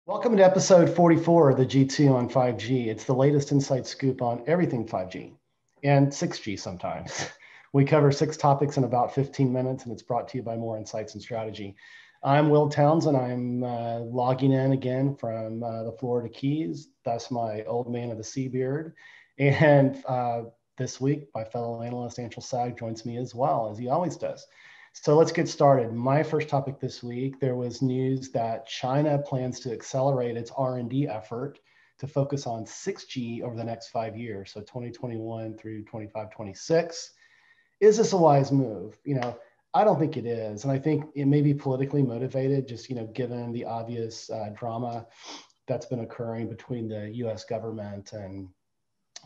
Welcome to episode 44 of the G2 on 5G. It's the latest inside scoop on everything 5G and 6G sometimes. We cover 6 topics in about 15 minutes, and it's brought to you by More Insights and Strategy. I'm Will Townsend. I'm logging in again from the Florida Keys. That's my old man of the sea beard. And this week, my fellow analyst, Anshel joins me as well, as he always does. So let's get started. My first topic this week, there was news that China plans to accelerate its R&D effort to focus on 6G over the next 5 years, so 2021 through 25, 26. Is this a wise move? I don't think it is. And I think it may be politically motivated, just, given the obvious drama that's been occurring between the US government and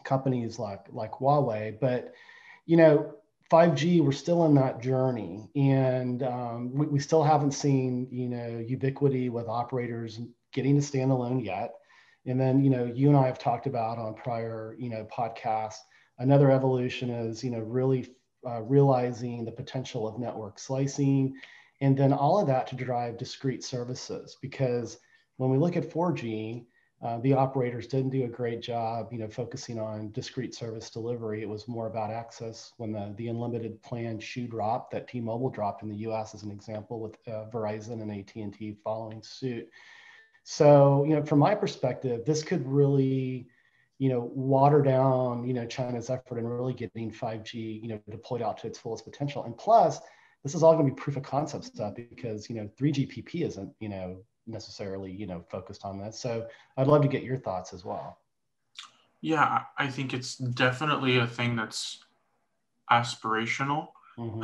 companies like Huawei. But, 5G, we're still in that journey, and we still haven't seen, ubiquity with operators getting to standalone yet. And then, you and I have talked about on prior, podcasts, another evolution is, really realizing the potential of network slicing, and then all of that to drive discrete services. Because when we look at 4G, the operators didn't do a great job, focusing on discrete service delivery. It was more about access when the unlimited plan shoe dropped that T-Mobile dropped in the US as an example, with Verizon and AT&T following suit. So, from my perspective, this could really, water down, China's effort in really getting 5G, deployed out to its fullest potential. And plus, this is all going to be proof of concept stuff because, 3GPP isn't, necessarily, focused on this. So I'd love to get your thoughts as well. Yeah, I think it's definitely a thing that's aspirational. Mm-hmm.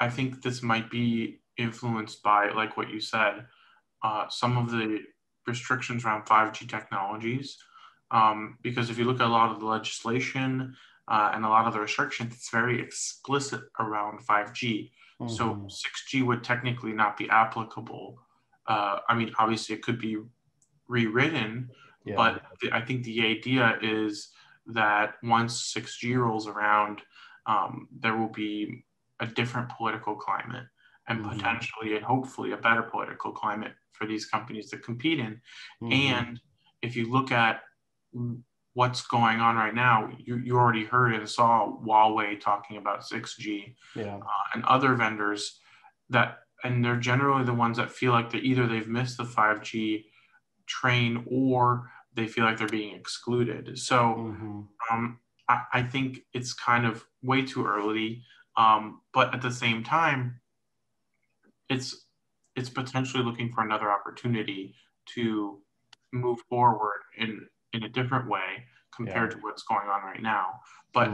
I think this might be influenced by, like what you said, some of the restrictions around 5G technologies. Because if you look at a lot of the legislation and a lot of the restrictions, it's very explicit around 5G. Mm-hmm. So 6G would technically not be applicable. Obviously it could be rewritten, yeah. But I think the idea is that once 6G rolls around, there will be a different political climate and potentially and hopefully a better political climate for these companies to compete in. And if you look at what's going on right now, you already heard and saw Huawei talking about 6G, yeah. And other vendors and they're generally the ones that feel like they've missed the 5G train or they feel like they're being excluded. So I think it's kind of way too early, but at the same time, it's potentially looking for another opportunity to move forward in a different way compared to what's going on right now. But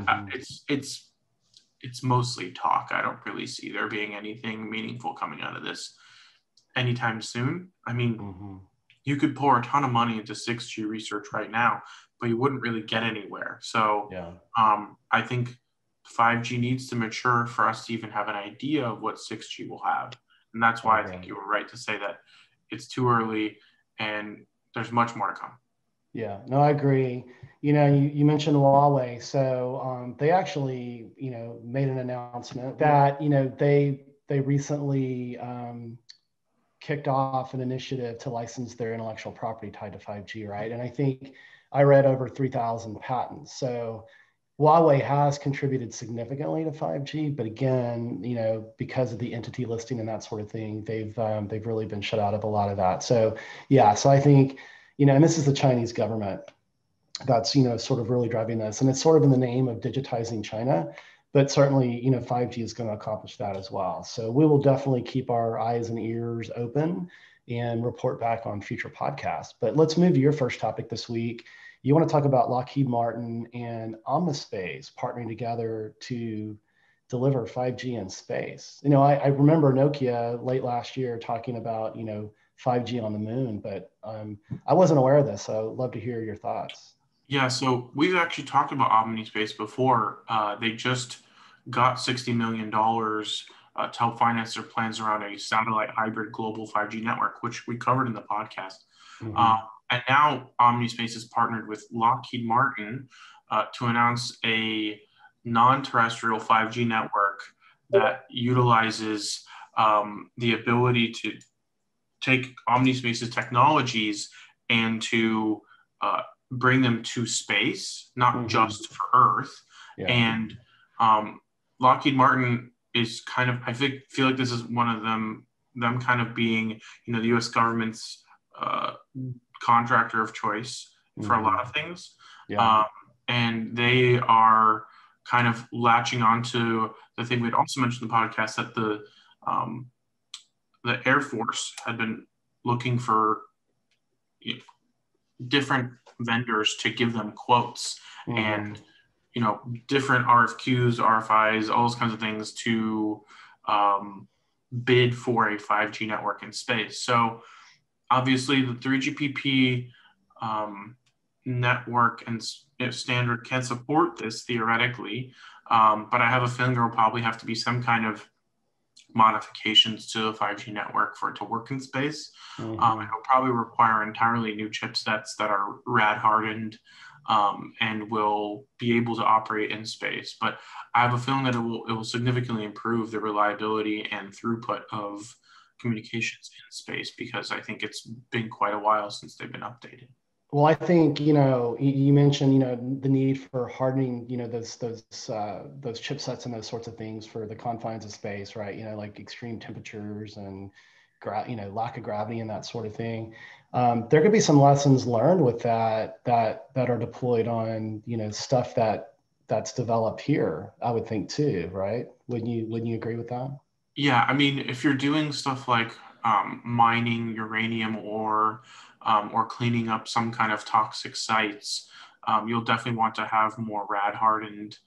it's mostly talk. I don't really see there being anything meaningful coming out of this anytime soon. I mean, you could pour a ton of money into 6G research right now, but you wouldn't really get anywhere. So I think 5G needs to mature for us to even have an idea of what 6G will have. And that's why I think you were right to say that it's too early and there's much more to come. Yeah, no, I agree. You mentioned Huawei. So they actually, made an announcement that, they recently kicked off an initiative to license their intellectual property tied to 5G, right? And I think I read over 3,000 patents. So Huawei has contributed significantly to 5G, but again, because of the entity listing and that sort of thing, they've really been shut out of a lot of that. So yeah, so I think, and this is the Chinese government that's, sort of really driving this. And it's sort of in the name of digitizing China, but certainly, 5G is going to accomplish that as well. So we will definitely keep our eyes and ears open and report back on future podcasts. But let's move to your first topic this week. You want to talk about Lockheed Martin and Omnispace partnering together to deliver 5G in space. I remember Nokia late last year talking about, 5G on the moon, but I wasn't aware of this. So I'd love to hear your thoughts. Yeah, so we've actually talked about Omnispace before. They just got $60 million to help finance their plans around a satellite hybrid global 5G network, which we covered in the podcast. And now Omnispace is partnered with Lockheed Martin to announce a non-terrestrial 5G network that utilizes the ability to take Omnispace's technologies and to bring them to space, not just for Earth. Yeah. And Lockheed Martin is kind of, I feel like this is one of them kind of being, the U.S. government's contractor of choice for a lot of things. Yeah. And they are kind of latching onto the thing we'd also mentioned in the podcast, that the Air Force had been looking for different vendors to give them quotes and different RFQs, RFIs, all those kinds of things to bid for a 5G network in space. So obviously the 3GPP network and standard can support this theoretically, but I have a feeling there will probably have to be some kind of modifications to the 5G network for it to work in space. It'll probably require entirely new chipsets that are rad hardened and will be able to operate in space. But I have a feeling that it will significantly improve the reliability and throughput of communications in space, because I think it's been quite a while since they've been updated. Well, I think, you mentioned, the need for hardening, those chipsets and those sorts of things for the confines of space, right? Like extreme temperatures and, lack of gravity and that sort of thing. There could be some lessons learned with that are deployed on, stuff that's developed here, I would think too, right? Wouldn't you agree with that? Yeah, I mean, if you're doing stuff like mining uranium or cleaning up some kind of toxic sites, you'll definitely want to have more rad hardened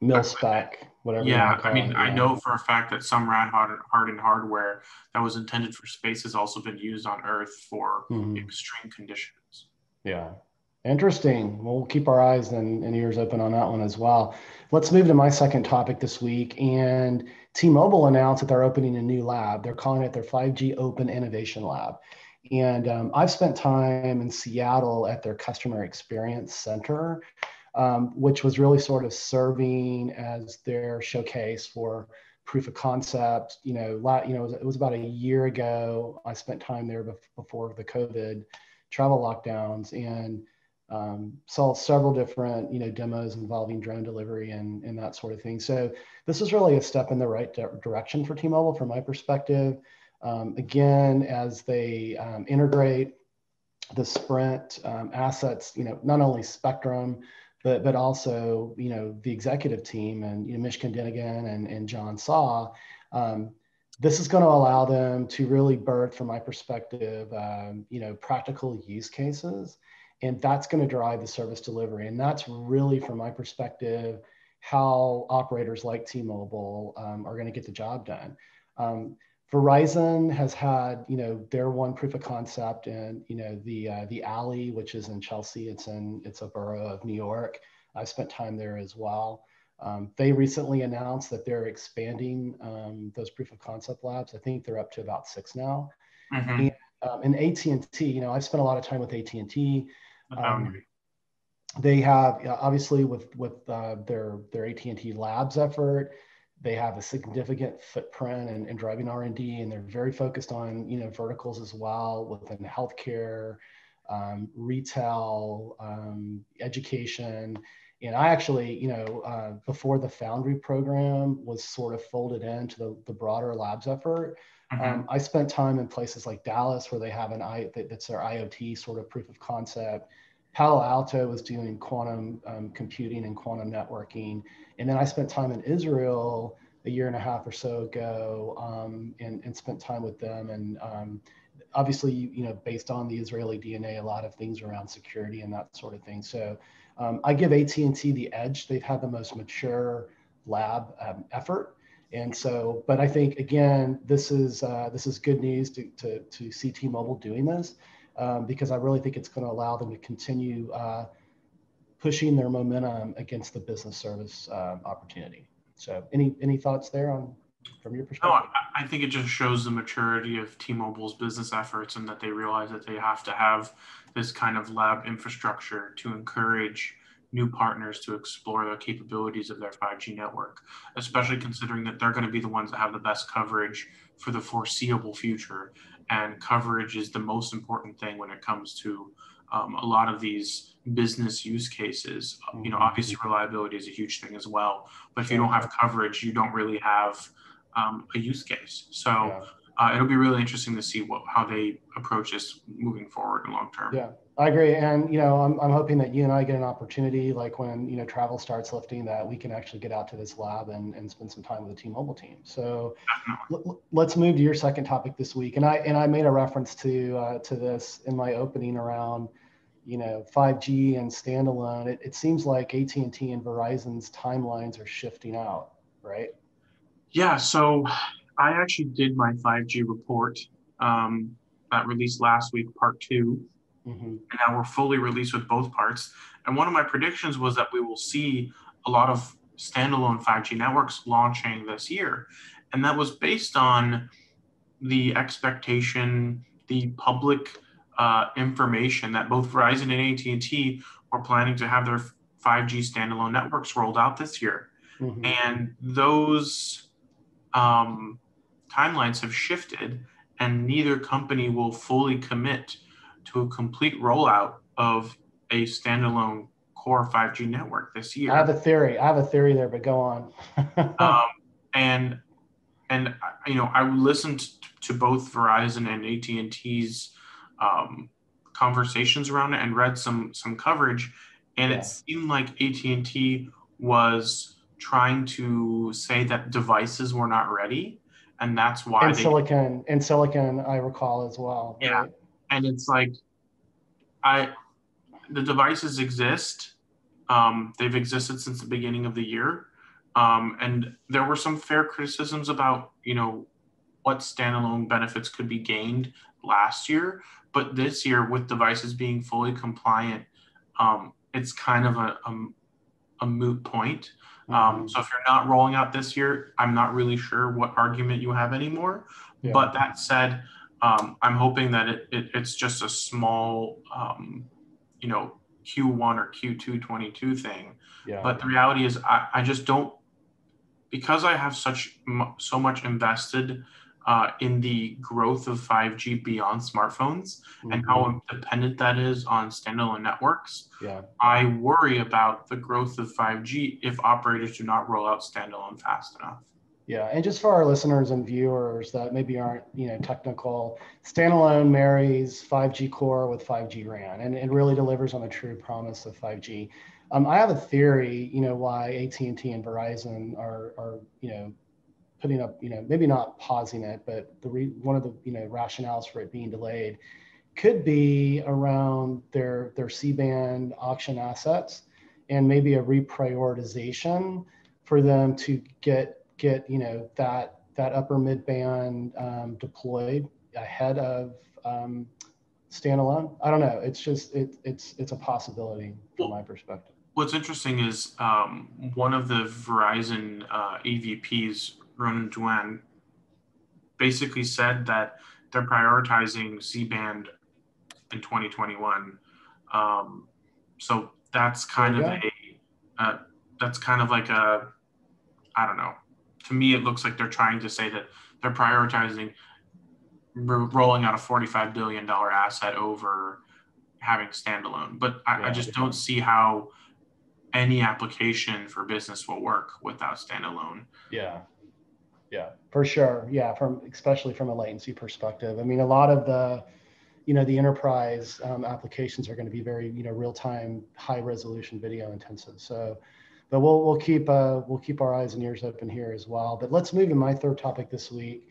mil spec, whatever you want to call it. I know for a fact that some rad hardened hardware that was intended for space has also been used on Earth for extreme conditions. Yeah. Interesting. We'll keep our eyes and ears open on that one as well. Let's move to my second topic this week. And T-Mobile announced that they're opening a new lab. They're calling it their 5G Open Innovation Lab. And I've spent time in Seattle at their Customer Experience Center, which was really sort of serving as their showcase for proof of concept. It was about a year ago. I spent time there before the COVID travel lockdowns, and saw several different, demos involving drone delivery and that sort of thing. So this is really a step in the right direction for T-Mobile from my perspective. Again, as they integrate the Sprint assets, not only Spectrum, but also, the executive team and, Michigan Dinnigan and John Saw, this is going to allow them to really birth, from my perspective, practical use cases. And that's going to drive the service delivery. And that's really, from my perspective, how operators like T-Mobile are going to get the job done. Verizon has had, their one proof of concept, and the Alley, which is in Chelsea. It's a borough of New York. I spent time there as well. They recently announced that they're expanding those proof of concept labs. I think they're up to about 6 now. And AT&T, I've spent a lot of time with AT&T. They have, obviously, with their AT&T Labs effort, they have a significant footprint in driving R&D, and they're very focused on verticals as well, within healthcare, retail, education. And I actually, before the Foundry program was sort of folded into the broader labs effort, I spent time in places like Dallas, where they have that's their IoT sort of proof of concept. Palo Alto was doing quantum computing and quantum networking. And then I spent time in Israel a year and a half or so ago, and spent time with them. And obviously, based on the Israeli DNA, a lot of things around security and that sort of thing. So I give AT&T the edge. They've had the most mature lab effort. And so, but I think, again, this is good news to see T-Mobile doing this, because I really think it's going to allow them to continue pushing their momentum against the business service opportunity. So any thoughts there from your perspective? No, I think it just shows the maturity of T-Mobile's business efforts, and that they realize that they have to have this kind of lab infrastructure to encourage new partners to explore the capabilities of their 5G network, especially considering that they're going to be the ones that have the best coverage for the foreseeable future. And coverage is the most important thing when it comes to a lot of these business use cases. You know, obviously reliability is a huge thing as well, but if you don't have coverage, you don't really have a use case. So it'll be really interesting to see how they approach this moving forward in long term. Yeah, I agree. And, you know, I'm hoping that you and I get an opportunity, like when, you know, travel starts lifting, that we can actually get out to this lab and spend some time with the T-Mobile team. So let's move to your second topic this week. And I made a reference to this in my opening around, you know, 5G and standalone. It seems like AT&T and Verizon's timelines are shifting out, right? Yeah, so I actually did my 5G report that released last week, part 2. And now we're fully released with both parts. And one of my predictions was that we will see a lot of standalone 5G networks launching this year. And that was based on the expectation, the public information that both Verizon and AT&T were planning to have their 5G standalone networks rolled out this year. And those timelines have shifted, and neither company will fully commit to a complete rollout of a standalone core 5G network this year. I have a theory there, but go on. And you know, I listened to both Verizon and AT&T's conversations around it and read some coverage, and it seemed like AT&T was trying to say that devices were not ready, and that's why silicon I recall as well. Yeah, right? And it's like the devices exist. They've existed since the beginning of the year, and there were some fair criticisms about, you know, what standalone benefits could be gained last year, but this year with devices being fully compliant, it's kind of a moot point. So if you're not rolling out this year, I'm not really sure what argument you have anymore. Yeah. But that said, I'm hoping that it's just a small, you know, Q1 or Q2 22 thing. Yeah. But the reality is I just don't, because I have so much invested in the growth of 5G beyond smartphones and how dependent that is on standalone networks. Yeah. I worry about the growth of 5G if operators do not roll out standalone fast enough. Yeah, and just for our listeners and viewers that maybe aren't, you know, technical, standalone marries 5G core with 5G RAN, and it really delivers on the true promise of 5G. I have a theory, you know, why AT&T and Verizon are you know, putting up, you know, maybe not pausing it, but one of the, you know, rationales for it being delayed could be around their C-band auction assets, and maybe a reprioritization for them to get you know, that upper mid-band deployed ahead of standalone. I don't know. It's just it's a possibility from my perspective. What's interesting is one of the Verizon EVPs, Ronan Duan, basically said that they're prioritizing C-band in 2021. So that's kind of like a, I don't know. To me, it looks like they're trying to say that they're prioritizing rolling out a $45 billion asset over having standalone. But I just don't see how any application for business will work without standalone. Yeah, for sure. Yeah, especially from a latency perspective. I mean, a lot of the, you know, the enterprise applications are going to be very, you know, real-time, high-resolution video intensive. So, but we'll keep our eyes and ears open here as well. But let's move to my third topic this week.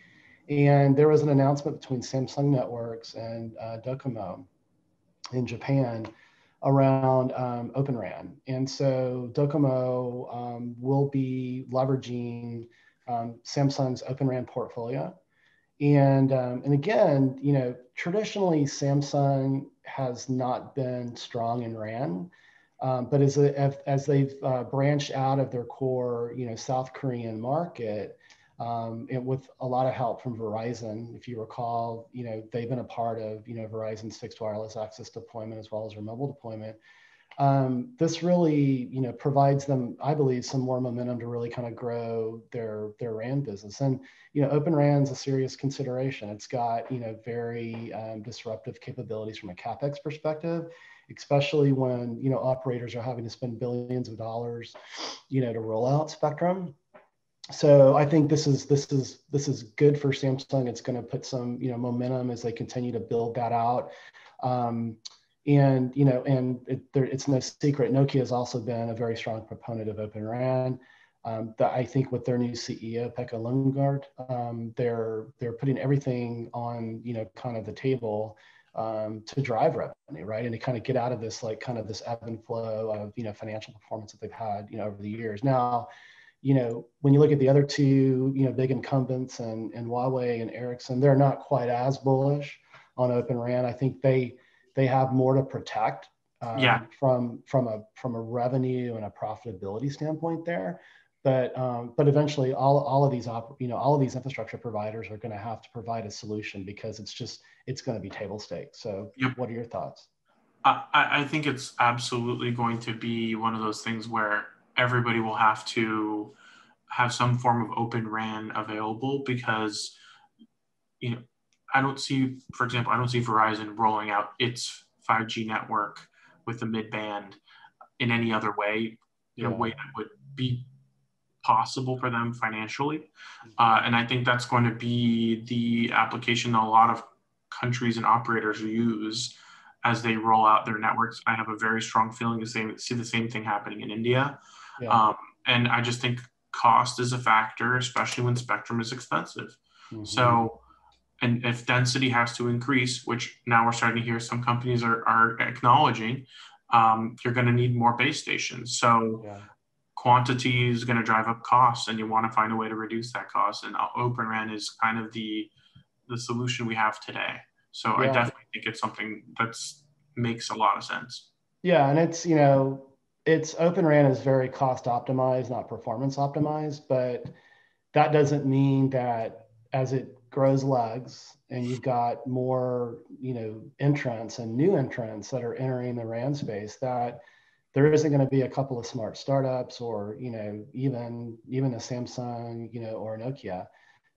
And there was an announcement between Samsung Networks and Docomo in Japan around OpenRAN. And so Docomo will be leveraging Samsung's OpenRAN portfolio. And again, you know, traditionally Samsung has not been strong in RAN. But as they've branched out of their core, you know, South Korean market, and with a lot of help from Verizon, if you recall, you know, they've been a part of, you know, Verizon's fixed wireless access deployment as well as their mobile deployment. this really, provides them, I believe, some more momentum to really kind of grow their RAN business. And, Open RAN is a serious consideration. It's got, very disruptive capabilities from a CapEx perspective, especially when, operators are having to spend billions of dollars, to roll out spectrum. So I think this is good for Samsung. It's going to put some, momentum as they continue to build that out. It's no secret, Nokia has also been a very strong proponent of Open RAN. I think with their new CEO, Pekka Lundgaard, they're putting everything on, kind of the table to drive revenue, right? And to kind of get out of this, like kind of this ebb and flow of, financial performance that they've had, over the years. Now, when you look at the other two, big incumbents and Huawei and Ericsson, they're not quite as bullish on Open RAN. I think they have more to protect from a revenue and a profitability standpoint there. But eventually all of these all of these infrastructure providers are going to have to provide a solution, because it's going to be table stakes. So What are your thoughts? I think it's absolutely going to be one of those things where everybody will have to have some form of Open RAN available, because I don't see Verizon rolling out its 5G network with the mid-band in any other way, way that would be possible for them financially. And I think that's going to be the application that a lot of countries and operators use as they roll out their networks. I have a very strong feeling to see the same thing happening in India. And I just think cost is a factor, especially when spectrum is expensive. So, and if density has to increase, which now we're starting to hear some companies are acknowledging, you're going to need more base stations. So quantity is going to drive up costs, and you want to find a way to reduce that cost. And Open RAN is kind of the solution we have today. So I definitely think it's something that makes a lot of sense. Yeah, and it's Open RAN is very cost optimized, not performance optimized, but that doesn't mean that as it grows legs and you've got more, entrants and new entrants that are entering the RAN space, that there isn't going to be a couple of smart startups or, even a Samsung, or a Nokia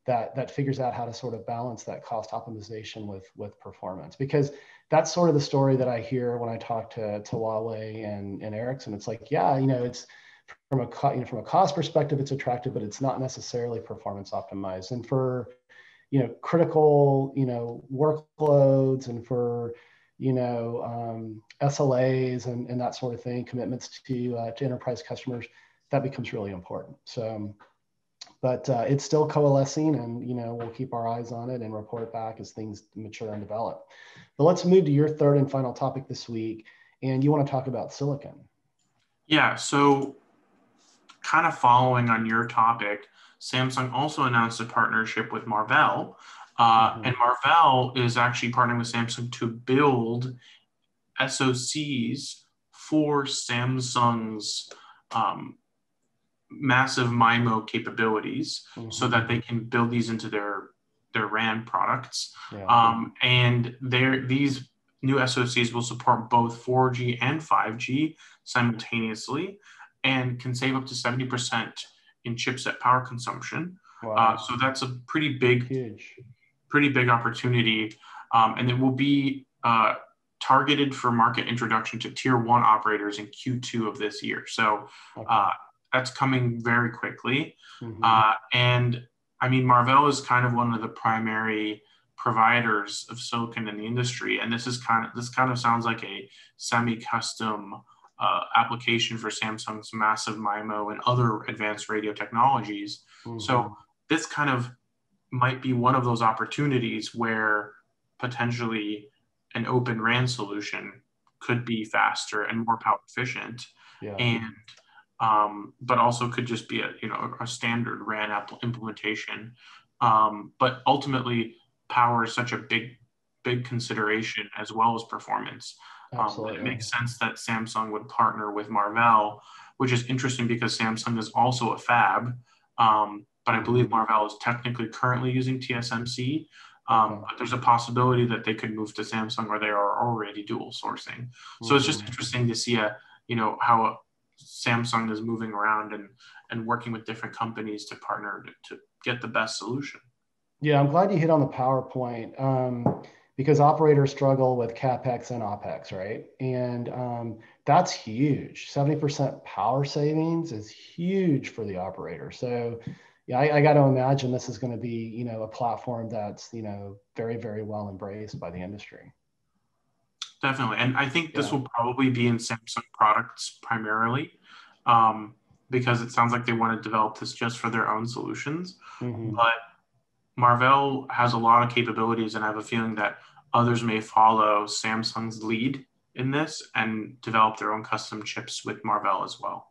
that figures out how to sort of balance that cost optimization with performance. Because that's sort of the story that I hear when I talk to Huawei and Ericsson. It's like, it's from a cost perspective, it's attractive, but it's not necessarily performance optimized. And for, critical, workloads, and for, SLAs and that sort of thing, commitments to enterprise customers, that becomes really important. So, but it's still coalescing, and we'll keep our eyes on it and report back as things mature and develop. But let's move to your third and final topic this week, and you want to talk about silicon. Yeah, so kind of following on your topic, Samsung also announced a partnership with Marvell, and Marvell is actually partnering with Samsung to build SoCs for Samsung's massive MIMO capabilities, so that they can build these into their RAN products. And these new SoCs will support both 4G and 5G simultaneously, and can save up to 70% in chipset power consumption. So that's a pretty big opportunity, and it will be targeted for market introduction to tier 1 operators in Q2 of this year. So that's coming very quickly. And I mean, Marvell is kind of one of the primary providers of silicon in the industry, and this kind of sounds like a semi-custom application for Samsung's massive MIMO and other advanced radio technologies. So this kind of might be one of those opportunities where potentially an Open RAN solution could be faster and more power efficient, and but also could just be a standard RAN implementation. But ultimately, power is such a big consideration, as well as performance. It makes sense that Samsung would partner with Marvell, which is interesting because Samsung is also a fab, but I believe Marvell is technically currently using TSMC. But there's a possibility that they could move to Samsung, or they are already dual sourcing. So it's just interesting to see how Samsung is moving around and working with different companies to partner to get the best solution. Yeah, I'm glad you hit on the PowerPoint because operators struggle with CapEx and OpEx, right? And that's huge. 70% power savings is huge for the operator. So yeah, I got to imagine this is going to be, a platform that's, very, very well embraced by the industry. Definitely. And I think this will probably be in Samsung products primarily, because it sounds like they want to develop this just for their own solutions. But Marvell has a lot of capabilities, and I have a feeling that others may follow Samsung's lead in this and develop their own custom chips with Marvell as well.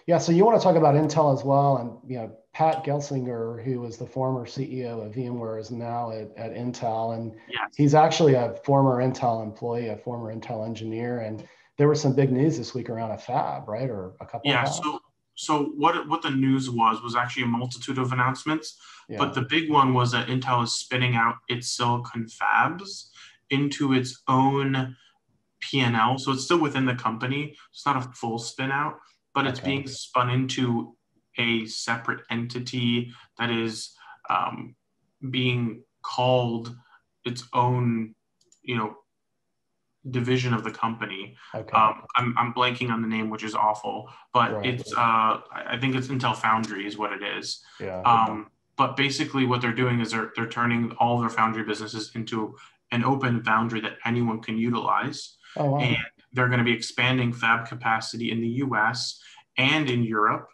Yeah, so you want to talk about Intel as well, and Pat Gelsinger, who was the former CEO of VMware, is now at Intel, and he's actually a former Intel employee, a former Intel engineer, and there was some big news this week around a fab, right, or a couple of fabs? So what the news was actually a multitude of announcements, but the big one was that Intel is spinning out its silicon fabs into its own P&L. So it's still within the company. It's not a full spin out, but it's being spun into a separate entity that is being called its own, division of the company. I'm blanking on the name, which is awful, but it's I think it's Intel Foundry is what it is. But basically what they're doing is they're turning all their foundry businesses into an open foundry that anyone can utilize. And they're going to be expanding fab capacity in the US and in Europe,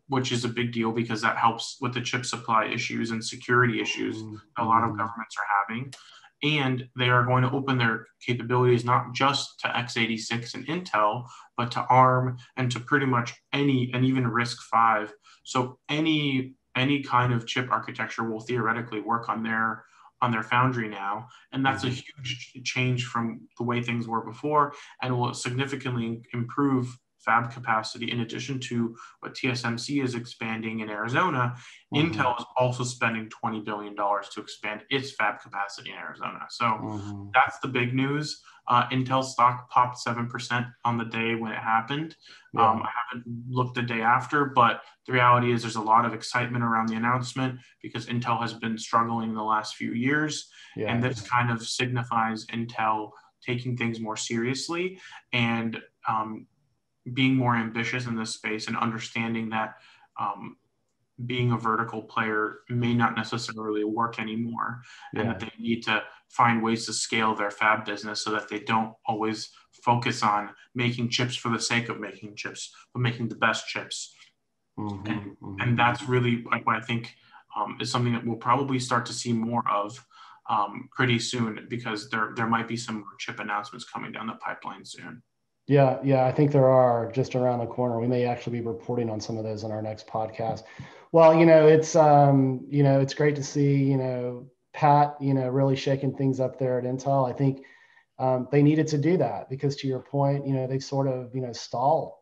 which is a big deal because that helps with the chip supply issues and security issues a lot of governments are having. And they are going to open their capabilities not just to x86 and Intel, but to ARM and to pretty much any, and even RISC-V. So any kind of chip architecture will theoretically work on their foundry now. And that's a huge change from the way things were before, and will significantly improve fab capacity. In addition to what TSMC is expanding in Arizona, Intel is also spending $20 billion to expand its fab capacity in Arizona. So that's the big news. Intel stock popped 7% on the day when it happened. I haven't looked the day after, but the reality is there's a lot of excitement around the announcement because Intel has been struggling the last few years. And this kind of signifies Intel taking things more seriously and being more ambitious in this space and understanding that being a vertical player may not necessarily work anymore, and that they need to find ways to scale their fab business so that they don't always focus on making chips for the sake of making chips, but making the best chips. And that's really like what I think is something that we'll probably start to see more of pretty soon, because there might be some more chip announcements coming down the pipeline soon. Yeah, I think there are just around the corner. We may actually be reporting on some of those in our next podcast. Well, it's great to see, Pat, really shaking things up there at Intel. I think they needed to do that because, to your point, they've sort of, stalled,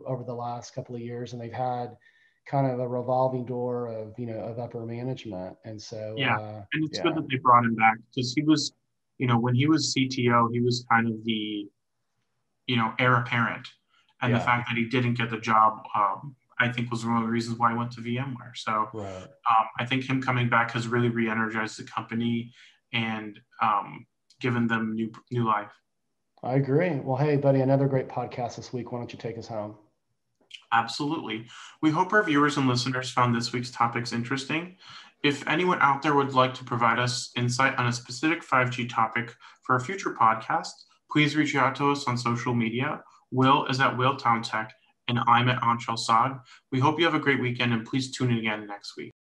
over the last couple of years, and they've had kind of a revolving door of, of upper management. And so, and it's good that they brought him back, because he was, when he was CTO, he was kind of the, heir apparent, and the fact that he didn't get the job, I think was one of the reasons why he went to VMware. So I think him coming back has really re-energized the company and given them new life. I agree. Well, hey, buddy, another great podcast this week. Why don't you take us home? Absolutely. We hope our viewers and listeners found this week's topics interesting. If anyone out there would like to provide us insight on a specific 5G topic for a future podcast, please reach out to us on social media. Will is at Will Town Tech, and I'm at Anshel. We hope you have a great weekend, and please tune in again next week.